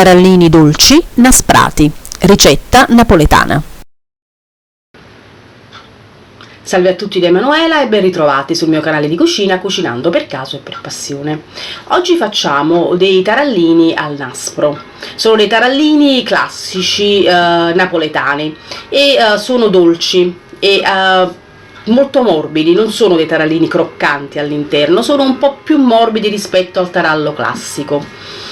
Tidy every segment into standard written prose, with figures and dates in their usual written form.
tarallini dolci nasprati, ricetta napoletana. Salve a tutti da Emanuela e ben ritrovati sul mio canale di cucina Cucinando per caso e per passione. Oggi facciamo dei tarallini al naspro. Sono dei tarallini classici napoletani e sono dolci e molto morbidi, non sono dei tarallini croccanti all'interno, sono un po' più morbidi rispetto al tarallo classico.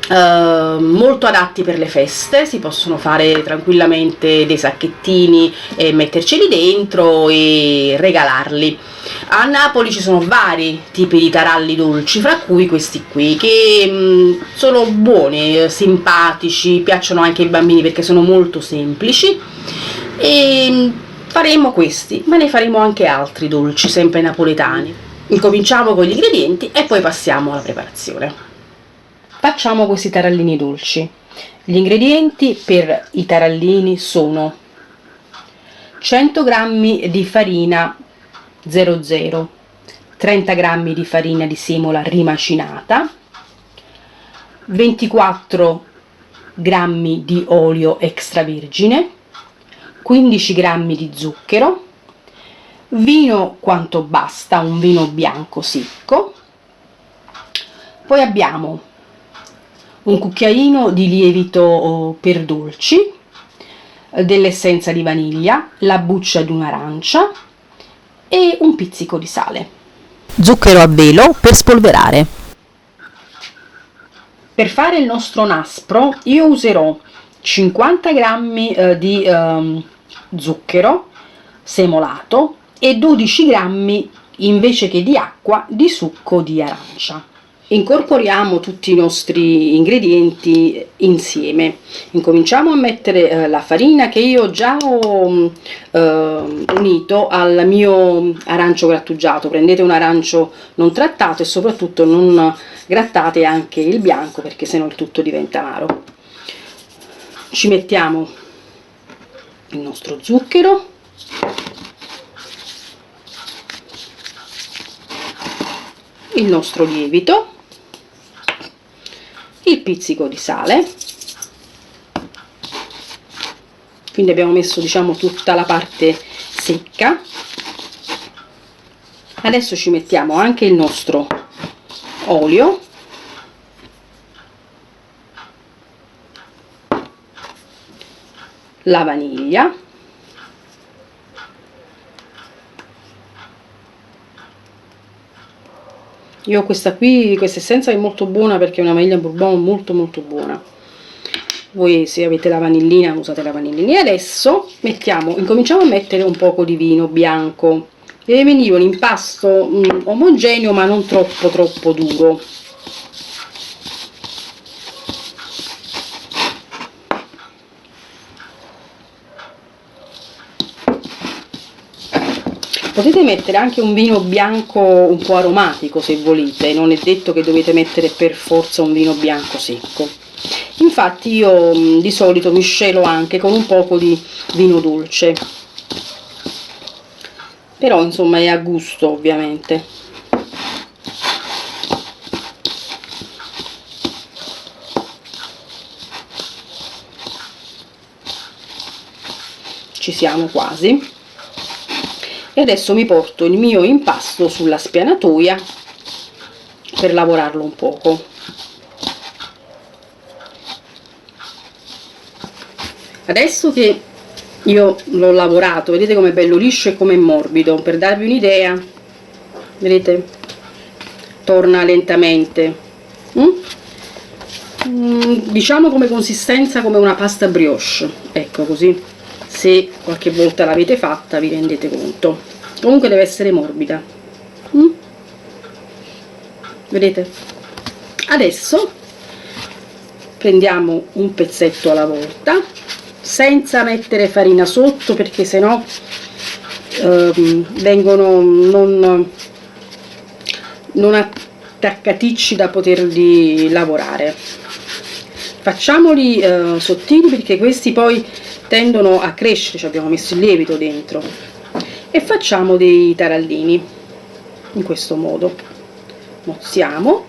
Molto adatti per le feste, si possono fare tranquillamente dei sacchettini e metterceli dentro e regalarli. A Napoli ci sono vari tipi di taralli dolci, fra cui questi qui, che sono buoni, simpatici, piacciono anche ai bambini perché sono molto semplici. E faremo questi, ma ne faremo anche altri dolci, sempre napoletani. Incominciamo con gli ingredienti e poi passiamo alla preparazione. Facciamo questi tarallini dolci. Gli ingredienti per i tarallini sono 100 g di farina 00, 30 g di farina di semola rimacinata, 24 g di olio extravergine, 15 g di zucchero, vino quanto basta, un vino bianco secco. Poi abbiamo un cucchiaino di lievito per dolci, dell'essenza di vaniglia, la buccia di un'arancia e un pizzico di sale. Zucchero a velo per spolverare. Per fare il nostro naspro io userò 50 g di zucchero semolato e 12 g invece che di acqua di succo di arancia. Incorporiamo tutti i nostri ingredienti insieme. Incominciamo a mettere la farina che io già ho unito al mio arancio grattugiato. Prendete un arancio non trattato e soprattutto non grattate anche il bianco perché sennò il tutto diventa amaro. Ci mettiamo il nostro zucchero, il nostro lievito, il pizzico di sale, quindi abbiamo messo, diciamo, tutta la parte secca. Adesso ci mettiamo anche il nostro olio, la vaniglia, io ho questa qui, questa essenza è molto buona perché è una vaniglia bourbon molto buona. Voi se avete la vanillina usate la vanillina. E adesso incominciamo a mettere un poco di vino bianco. Deve venire un impasto omogeneo ma non troppo duro. Potete mettere anche un vino bianco un po' aromatico se volete, non è detto che dovete mettere per forza un vino bianco secco. Infatti io di solito miscelo anche con un poco di vino dolce, però insomma è a gusto ovviamente. Ci siamo quasi. E adesso mi porto il mio impasto sulla spianatoia per lavorarlo un poco. Adesso che io l'ho lavorato, vedete com'è bello liscio e com'è morbido. Per darvi un'idea, vedete, torna lentamente. Diciamo come consistenza come una pasta brioche, ecco, così. Se qualche volta l'avete fatta vi rendete conto. Comunque deve essere morbida. Vedete? Adesso prendiamo un pezzetto alla volta senza mettere farina sotto perché sennò vengono non attaccaticci da poterli lavorare. Facciamoli sottili perché questi poi tendono a crescere. Ci abbiamo messo il lievito dentro e facciamo dei tarallini in questo modo. Mozziamo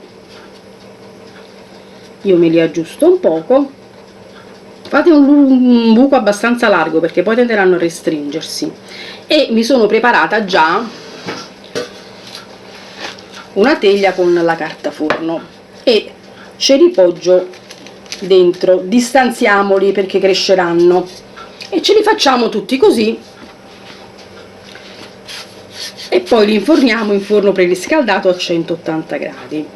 io me li aggiusto un poco. Fate un buco abbastanza largo perché poi tenderanno a restringersi. E mi sono preparata già una teglia con la carta forno e ce li poggio dentro, distanziamoli perché cresceranno, e ce li facciamo tutti così, e poi li inforniamo in forno preriscaldato a 180 gradi.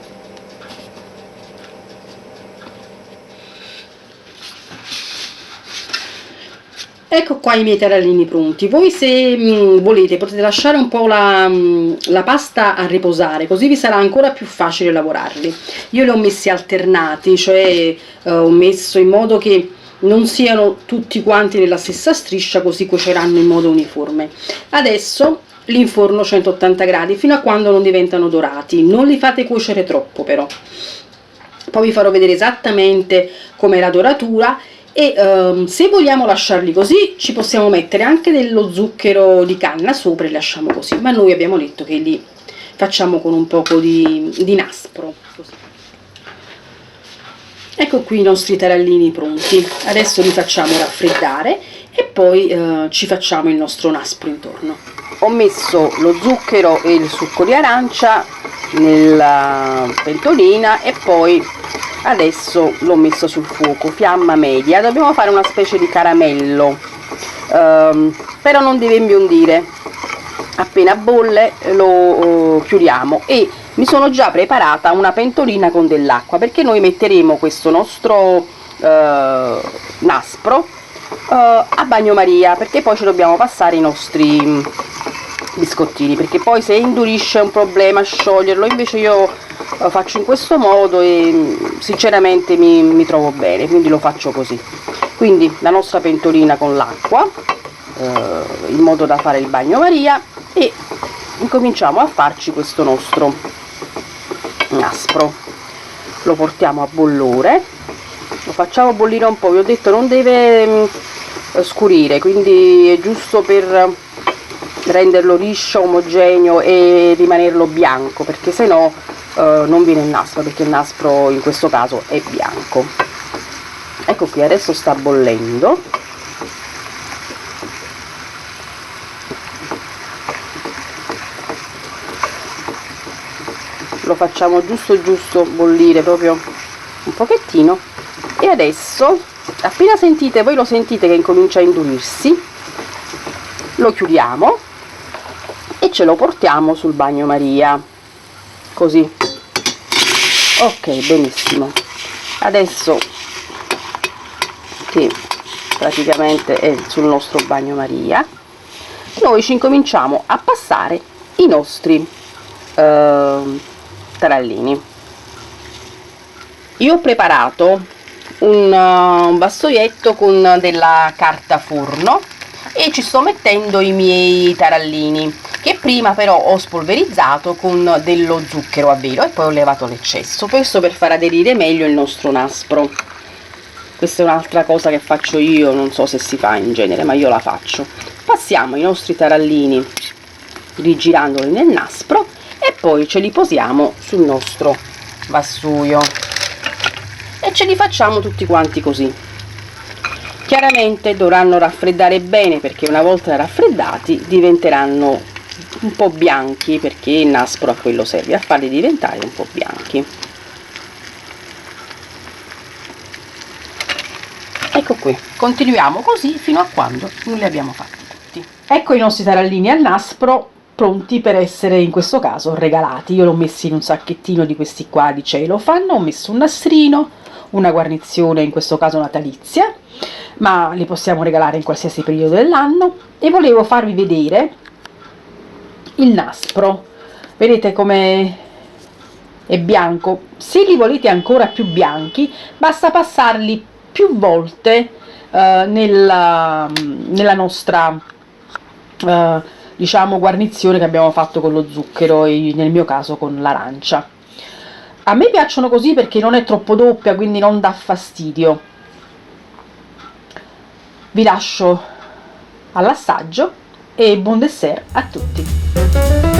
Ecco qua i miei tarallini pronti. Voi se volete potete lasciare un po' la pasta a riposare, così vi sarà ancora più facile lavorarli. Io li ho messi alternati, cioè ho messo in modo che non siano tutti quanti nella stessa striscia, così cuoceranno in modo uniforme. Adesso li inforno a 180 gradi fino a quando non diventano dorati. Non li fate cuocere troppo però. Poi vi farò vedere esattamente com'è la doratura. E se vogliamo lasciarli così ci possiamo mettere anche dello zucchero di canna sopra e li lasciamo così, ma noi abbiamo detto che li facciamo con un poco di naspro, così. Ecco qui i nostri tarallini pronti. Adesso li facciamo raffreddare e poi ci facciamo il nostro naspro intorno. Ho messo lo zucchero e il succo di arancia nella pentolina e poi adesso l'ho messo sul fuoco, fiamma media. Dobbiamo fare una specie di caramello, però non deve imbiondire. Appena bolle lo chiudiamo, e mi sono già preparata una pentolina con dell'acqua perché noi metteremo questo nostro naspro a bagnomaria, perché poi ci dobbiamo passare i nostri biscottini, perché poi se indurisce è un problema scioglierlo. Invece io faccio in questo modo e sinceramente mi trovo bene, quindi lo faccio così. Quindi la nostra pentolina con l'acqua in modo da fare il bagnomaria, e incominciamo a farci questo nostro naspro. Lo portiamo a bollore, lo facciamo bollire un po', vi ho detto non deve scurire, quindi è giusto per renderlo liscio, omogeneo e rimanerlo bianco, perché se no non viene il nastro, perché il nastro in questo caso è bianco. Ecco qui, adesso sta bollendo. Lo facciamo giusto bollire proprio un pochettino, e adesso appena sentite, voi lo sentite che incomincia a indurirsi, lo chiudiamo e ce lo portiamo sul bagnomaria, così. Ok, benissimo. Adesso che praticamente è sul nostro bagnomaria, noi ci incominciamo a passare i nostri tarallini. Io ho preparato un vassoietto con della carta forno e ci sto mettendo i miei tarallini, che prima però ho spolverizzato con dello zucchero a velo e poi ho levato l'eccesso, questo per far aderire meglio il nostro naspro. Questa è un'altra cosa che faccio io, non so se si fa in genere, ma io la faccio. Passiamo i nostri tarallini rigirandoli nel naspro e poi ce li posiamo sul nostro vassoio e ce li facciamo tutti quanti così. Chiaramente dovranno raffreddare bene, perché una volta raffreddati diventeranno un po' bianchi, perché il naspro a quello serve, a farli diventare un po' bianchi. Ecco qui, continuiamo così fino a quando non li abbiamo fatti tutti. Ecco i nostri tarallini al naspro pronti per essere in questo caso regalati. Io l'ho messi in un sacchettino di questi qua di cellophane, ho messo un nastrino, una guarnizione in questo caso natalizia, ma li possiamo regalare in qualsiasi periodo dell'anno, e volevo farvi vedere il nastro. Vedete come è bianco? Se li volete ancora più bianchi basta passarli più volte nella nostra diciamo guarnizione che abbiamo fatto con lo zucchero e nel mio caso con l'arancia. A me piacciono così perché non è troppo doppia, quindi non dà fastidio. Vi lascio all'assaggio e buon dessert a tutti.